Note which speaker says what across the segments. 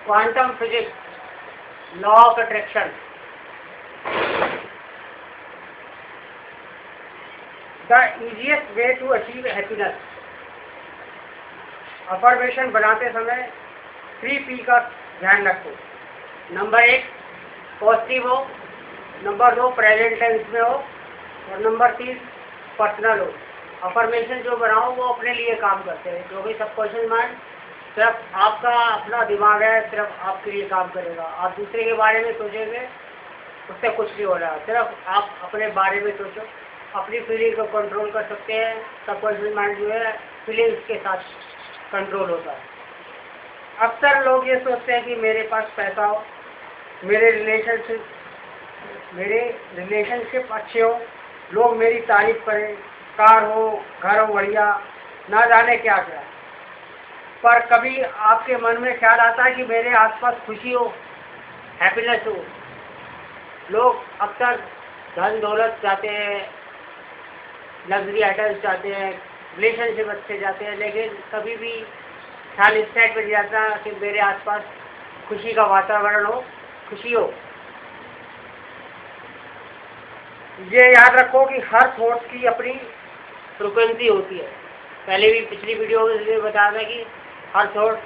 Speaker 1: quantum physics, law of attraction. The easiest way to achieve happiness. Affirmation बनाते समय 3P का ध्यान रखो। नंबर 1 पॉजिटिव हो, नंबर 2 प्रेजेंट टेंस में हो, और नंबर 3 पर्सनल हो। अफर्मेशन जो बनाओ वो अपने लिए काम करते हैं, क्योंकि सबकॉन्शियस माइंड सिर्फ आपका अपना दिमाग है, सिर्फ आपके लिए काम करेगा। आप दूसरे के बारे में सोचेंगे उससे कुछ नहीं हो रहा। सिर्फ आप अपने बारे में सोचो, अपनी फीलिंग को कंट्रोल कर सकते हैं। सबकॉन्शियस माइंड जो है फीलिंग्स के साथ कंट्रोल होता है। अक्सर लोग ये सोचते हैं कि मेरे पास पैसा हो, मेरे रिलेशनशिप अच्छे हो, लोग मेरी तारीफ करें, कार हो, घर हो बढ़िया, ना जाने क्या क्या। पर कभी आपके मन में ख्याल आता है कि मेरे आसपास खुशी हो, हैप्पीनेस हो। लोग अक्सर धन दौलत चाहते हैं, लग्जरी आइटम्स चाहते हैं, रिलेशनशिप अच्छे जाते हैं, लेकिन कभी भी ख्याल इस साइड पर जाता है कि मेरे आसपास खुशी का वातावरण हो, खुशी हो। ये याद रखो कि हर थॉट की अपनी फ्रिक्वेंसी होती है। पहले भी पिछली वीडियो में बताया था कि हर थॉट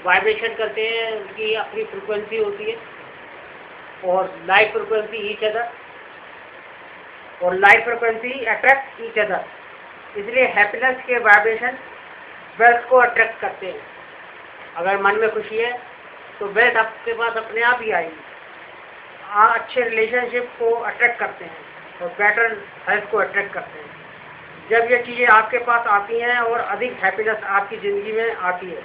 Speaker 1: वाइब्रेशन करते हैं, उनकी अपनी फ्रिक्वेंसी होती है, और लाइट फ्रिक्वेंसी ईच अदर, और light frequency attract each other. इसलिए हैप्पीनेस के वाइब्रेशन वेल्थ को अट्रैक्ट करते हैं। अगर मन में खुशी है तो वेल्थ आपके पास अपने आप ही आएगी। अच्छे रिलेशनशिप को अट्रैक्ट करते हैं और बेटर हेल्थ को अट्रैक्ट करते हैं। जब ये चीज़ें आपके पास आती हैं और अधिक हैप्पीनेस आपकी ज़िंदगी में आती है,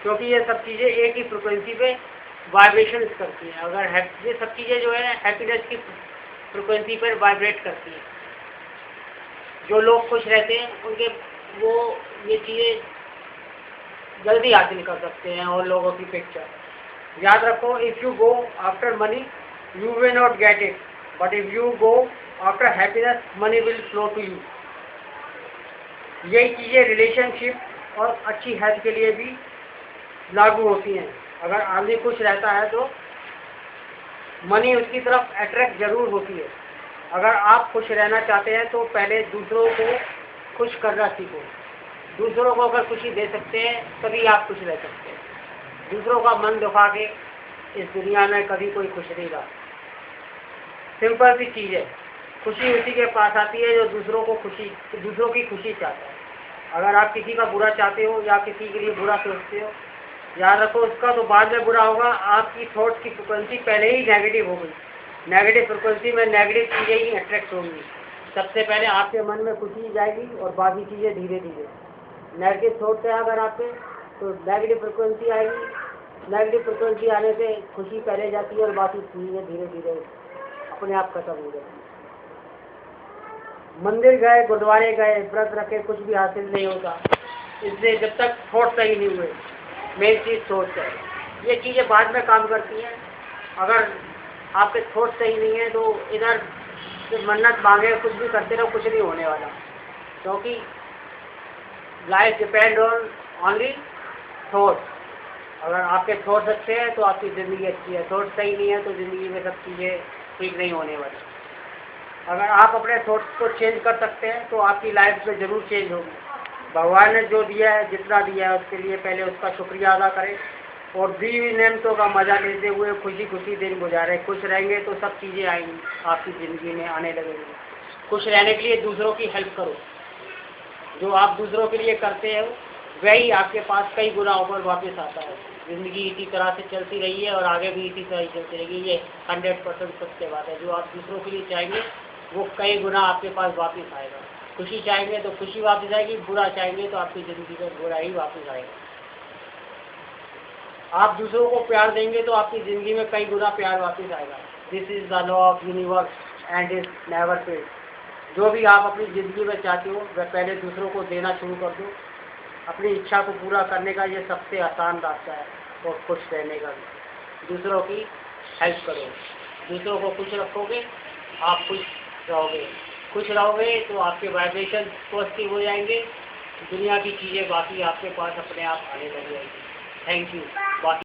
Speaker 1: क्योंकि ये सब चीज़ें एक ही फ्रिक्वेंसी पे वाइब्रेशन करती हैं। अगर ये सब चीज़ें जो है हैप्पीनेस की फ्रिक्वेंसी पर वाइब्रेट करती हैं। जो लोग खुश रहते हैं उनके वो ये चीज़ें जल्दी हासिल कर सकते हैं। और लोगों की पिक्चर याद रखो, if you go after money you may not get it, but if you go after happiness, money will flow to you. यही चीज़ें रिलेशनशिप और अच्छी हेल्थ के लिए भी लागू होती हैं। अगर आदमी खुश रहता है तो मनी उसकी तरफ अट्रैक्ट जरूर होती है। अगर आप खुश रहना चाहते हैं तो पहले दूसरों को खुश करना सीखो। दूसरों को अगर खुशी दे सकते हैं तभी आप खुश रह सकते हैं। दूसरों का मन दुखा के इस दुनिया में कभी कोई खुश नहीं रहा। सिंपल सी चीज़ है, खुशी उसी के पास आती है जो दूसरों की खुशी चाहता है। अगर आप किसी का बुरा चाहते हो या किसी के लिए बुरा सोचते हो, याद रखो उसका तो बाद में बुरा होगा। आपकी थॉट की फ्रिक्वेंसी पहले ही नेगेटिव हो गई। नेगेटिव फ्रिक्वेंसी में नेगेटिव चीज़ें ही अट्रैक्ट होंगी। सबसे पहले आपके मन में खुशी जाएगी और बाकी चीज़ें धीरे धीरे। नेगेटिव थॉट्स है अगर आपके तो नेगेटिव फ्रिक्वेंसी आएगी। नेगेटिव फ्रिक्वेंसी आने से खुशी पहले जाती है और बाकी चीज़ें धीरे धीरे अपने आप खत्म हो जाती है। मंदिर गए, गुरुद्वारे गए, व्रत रखे, कुछ भी हासिल नहीं होता। इसलिए जब तक थॉट सही नहीं हुए, मेन चीज़ सोच है। ये चीज़ें बाद में काम करती हैं। अगर आपके थॉट सही नहीं है तो इधर मन्नत मांगे, कुछ भी करते रहो, कुछ नहीं होने वाला। क्योंकि life depend on only thought. अगर आपके थॉट्स अच्छे हैं तो आपकी ज़िंदगी अच्छी है। थॉट सही नहीं है तो ज़िंदगी में सब चीज़ें ठीक नहीं होने वाली। अगर आप अपने थॉट्स को चेंज कर सकते हैं तो आपकी लाइफ में ज़रूर चेंज होगी। भगवान ने जो दिया है, जितना दिया है, उसके लिए पहले उसका शुक्रिया अदा करें और दी हुई नेमतों का मज़ा लेते हुए खुशी खुशी दिन गुजारें। खुश रहेंगे तो सब चीज़ें आएंगी आपकी ज़िंदगी में, आने लगेंगी। खुश रहने के लिए दूसरों की हेल्प करो। जो आप दूसरों के लिए करते हो वही आपके पास कई गुना ऊपर वापस आता है। ज़िंदगी इसी तरह से चलती रही है और आगे भी इसी तरह चलती रहेगी। ये 100% सत्य बात है। जो आप दूसरों के लिए चाहेंगे वो कई गुना आपके पास वापस आएगा। खुशी चाहेंगे तो खुशी वापस आएगी, बुरा चाहेंगे तो आपकी ज़िंदगी में बुरा ही वापस आएगा। आप दूसरों को प्यार देंगे तो आपकी ज़िंदगी में कई गुना प्यार वापस आएगा। This is the law of universe and is never fail. जो भी आप अपनी ज़िंदगी में चाहते हो वह पहले दूसरों को देना शुरू कर दो। अपनी इच्छा को पूरा करने का ये सबसे आसान रास्ता है और खुश रहने का भी। दूसरों की हेल्प करो, दूसरों को खुश रखोगे, आप खुश रहोगे। खुश रहोगे तो आपके वाइब्रेशन पॉजिटिव हो जाएंगे। दुनिया की चीज़ें बाकी आपके पास अपने आप आने लग जाएंगी। Thank you.